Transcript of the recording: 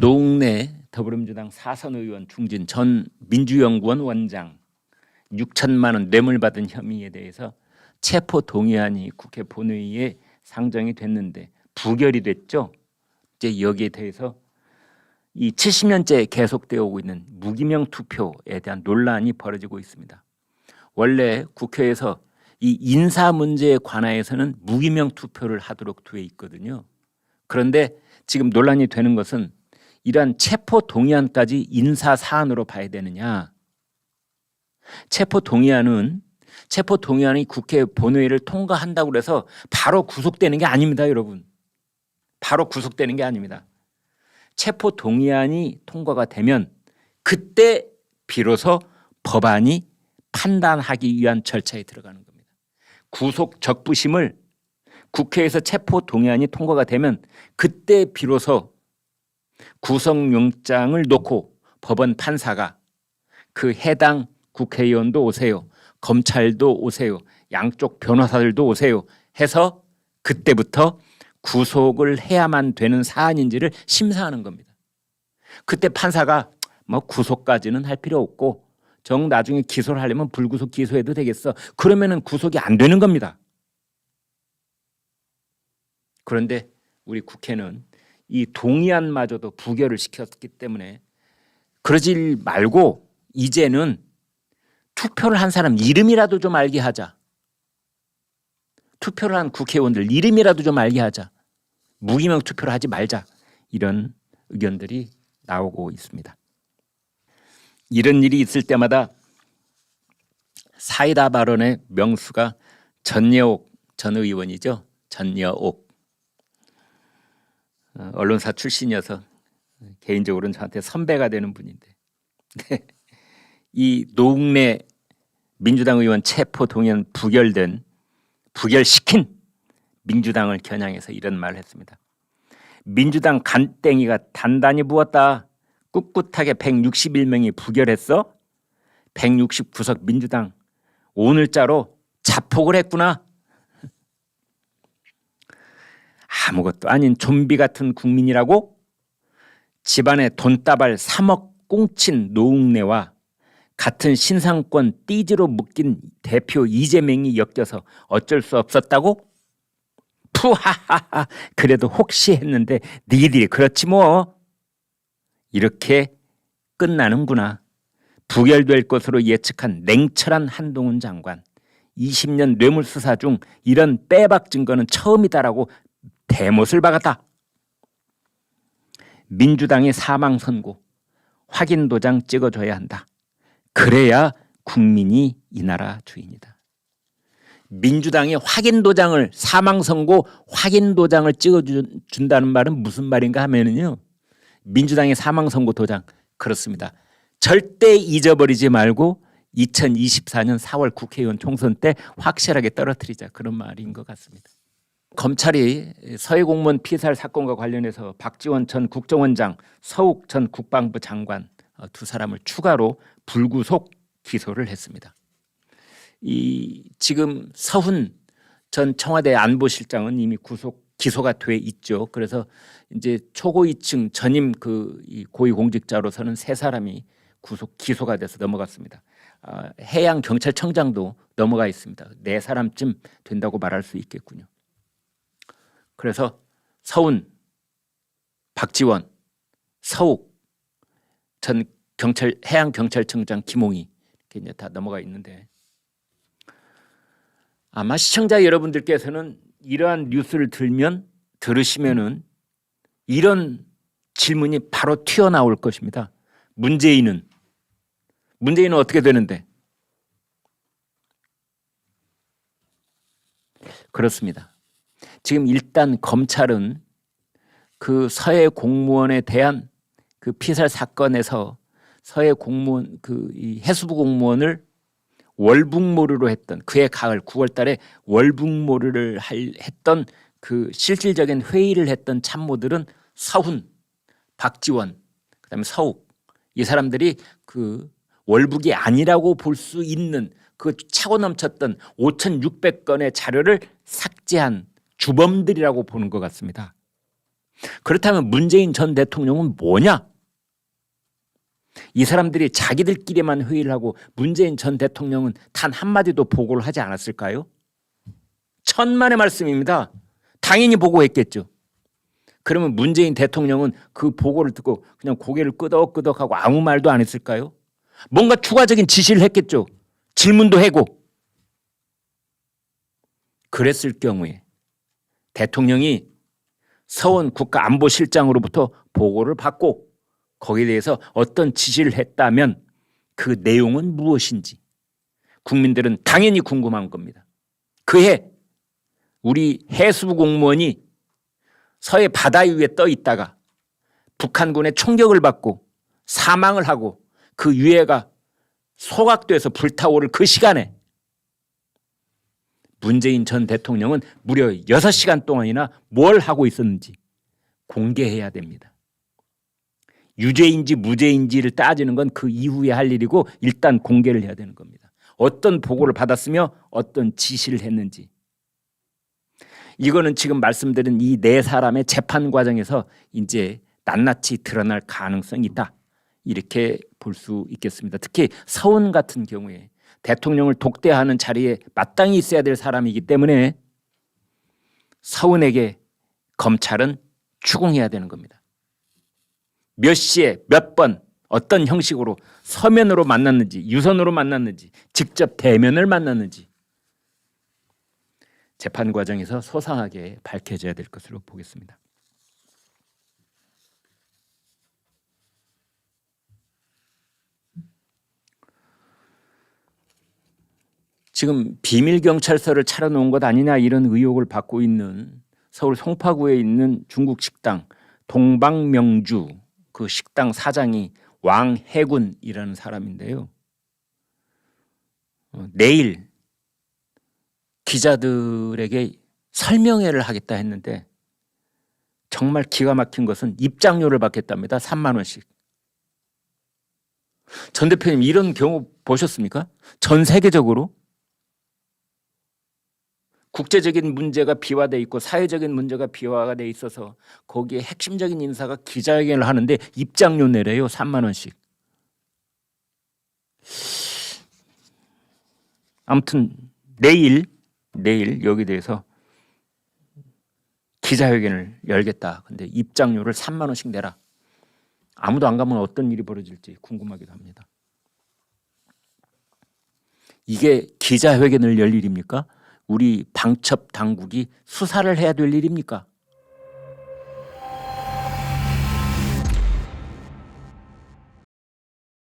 노웅래 더불어민주당 사선 의원 중진 전 민주연구원 원장 6천만 원 뇌물 받은 혐의에 대해서 체포 동의안이 국회 본회의에 상정이 됐는데 부결이 됐죠. 이제 여기에 대해서 이 70년째 계속되어 오고 있는 무기명 투표에 대한 논란이 벌어지고 있습니다. 원래 국회에서 이 인사 문제에 관하여서는 무기명 투표를 하도록 되어 있거든요. 그런데 지금 논란이 되는 것은 이러한 체포 동의안까지 인사 사안으로 봐야 되느냐. 체포 동의안이 국회 본회의를 통과한다고 해서 바로 구속되는 게 아닙니다, 여러분. 바로 구속되는 게 아닙니다. 체포 동의안이 통과가 되면 그때 비로소 법안이 판단하기 위한 절차에 들어가는 겁니다. 구속 적부심을 국회에서 체포 동의안이 통과가 되면 그때 비로소 구속영장을 놓고 법원 판사가 그 해당 국회의원도 오세요, 검찰도 오세요, 양쪽 변호사들도 오세요 해서 그때부터 구속을 해야만 되는 사안인지를 심사하는 겁니다. 그때 판사가 뭐 구속까지는 할 필요 없고 정 나중에 기소를 하려면 불구속 기소해도 되겠어. 그러면은 구속이 안 되는 겁니다. 그런데 우리 국회는 이 동의안마저도 부결을 시켰기 때문에 그러지 말고 이제는 투표를 한 사람 이름이라도 좀 알게 하자. 투표를 한 국회의원들 이름이라도 좀 알게 하자. 무기명 투표를 하지 말자. 이런 의견들이 나오고 있습니다. 이런 일이 있을 때마다 사이다 발언의 명수가 전여옥 전 의원이죠. 전여옥. 언론사 출신이어서 개인적으로는 저한테 선배가 되는 분인데 이 노웅래 민주당 의원 체포 동의안 부결시킨 민주당을 겨냥해서 이런 말을 했습니다. 민주당 간땡이가 단단히 부었다. 꿋꿋하게 161명이 부결했어. 169석 민주당 오늘자로 자폭을 했구나. 아무것도 아닌 좀비 같은 국민이라고? 집안에 돈다발 3억 꽁친 노웅래와 같은 신상권 띠지로 묶인 대표 이재명이 엮여서 어쩔 수 없었다고? 푸하하하, 그래도 혹시 했는데 니들이 그렇지 뭐. 이렇게 끝나는구나. 부결될 것으로 예측한 냉철한 한동훈 장관. 20년 뇌물수사 중 이런 빼박 증거는 처음이다라고 대못을 박았다. 민주당의 사망 선고 확인 도장 찍어줘야 한다. 그래야 국민이 이 나라 주인이다. 민주당의 확인 도장을 사망 선고 확인 도장을 찍어준다는 말은 무슨 말인가 하면은요. 민주당의 사망 선고 도장 그렇습니다. 절대 잊어버리지 말고 2024년 4월 국회의원 총선 때 확실하게 떨어뜨리자 그런 말인 것 같습니다. 검찰이 서해 공무원 피살 사건과 관련해서 박지원 전 국정원장, 서욱 전 국방부 장관 두 사람을 추가로 불구속 기소를 했습니다. 지금 서훈 전 청와대 안보실장은 이미 기소가 돼 있죠. 그래서 이제 초고위층 전임 이 고위공직자로서는 세 사람이 기소가 돼서 넘어갔습니다. 해양 경찰청장도 넘어가 있습니다. 네 사람쯤 된다고 말할 수 있겠군요. 그래서 서훈, 박지원, 서욱 전 해양 경찰청장 김홍희 이렇게 이제 다 넘어가 있는데 아마 시청자 여러분들께서는 이러한 뉴스를 들으시면은 이런 질문이 바로 튀어나올 것입니다. 문재인은 어떻게 되는데? 그렇습니다. 지금 일단 검찰은 그 서해 공무원에 대한 그 피살 사건에서 서해 공무원 이 해수부 공무원을 월북모르로 했던 그해 가을 9월 달에 월북모르를 했던 그 실질적인 회의를 했던 참모들은 서훈, 박지원, 그다음에 서욱 이 사람들이 그 월북이 아니라고 볼 수 있는 그 차고 넘쳤던 5,600건의 자료를 삭제한 주범들이라고 보는 것 같습니다. 그렇다면 문재인 전 대통령은 뭐냐? 이 사람들이 자기들끼리만 회의를 하고 문재인 전 대통령은 단 한마디도 보고를 하지 않았을까요? 천만의 말씀입니다. 당연히 보고했겠죠. 그러면 문재인 대통령은 그 보고를 듣고 그냥 고개를 끄덕끄덕하고 아무 말도 안 했을까요? 뭔가 추가적인 지시를 했겠죠. 질문도 하고. 그랬을 경우에 대통령이 서원 국가안보실장으로부터 보고를 받고 거기에 대해서 어떤 지시를 했다면 그 내용은 무엇인지 국민들은 당연히 궁금한 겁니다. 그해 우리 해수부 공무원이 서해 바다 위에 떠 있다가 북한군의 총격을 받고 사망을 하고 그 유해가 소각돼서 불타오를 그 시간에 문재인 전 대통령은 무려 6시간 동안이나 뭘 하고 있었는지 공개해야 됩니다. 유죄인지 무죄인지를 따지는 건 그 이후에 할 일이고 일단 공개를 해야 되는 겁니다. 어떤 보고를 받았으며 어떤 지시를 했는지. 이거는 지금 말씀드린 이 네 사람의 재판 과정에서 이제 낱낱이 드러날 가능성이 있다. 이렇게 볼 수 있겠습니다. 특히 서훈 같은 경우에 대통령을 독대하는 자리에 마땅히 있어야 될 사람이기 때문에 서훈에게 검찰은 추궁해야 되는 겁니다. 몇 시에 몇 번 어떤 형식으로 서면으로 만났는지 유선으로 만났는지 직접 대면을 만났는지 재판 과정에서 소상하게 밝혀져야 될 것으로 보겠습니다. 지금 비밀경찰서를 차려놓은 것 아니냐 이런 의혹을 받고 있는 서울 송파구에 있는 중국 식당 동방명주 그 식당 사장이 왕해군이라는 사람인데요. 내일 기자들에게 설명회를 하겠다 했는데 정말 기가 막힌 것은 입장료를 받겠답니다. 3만 원씩. 전 대표님 이런 경우 보셨습니까? 전 세계적으로 국제적인 문제가 비화돼 있고 사회적인 문제가 비화가 돼 있어서 거기에 핵심적인 인사가 기자회견을 하는데 입장료 내래요. 3만 원씩. 아무튼 내일 여기 대해서 기자회견을 열겠다. 근데 입장료를 3만 원씩 내라. 아무도 안 가면 어떤 일이 벌어질지 궁금하기도 합니다. 이게 기자회견을 열 일입니까? 우리 방첩 당국이 수사를 해야 될 일입니까?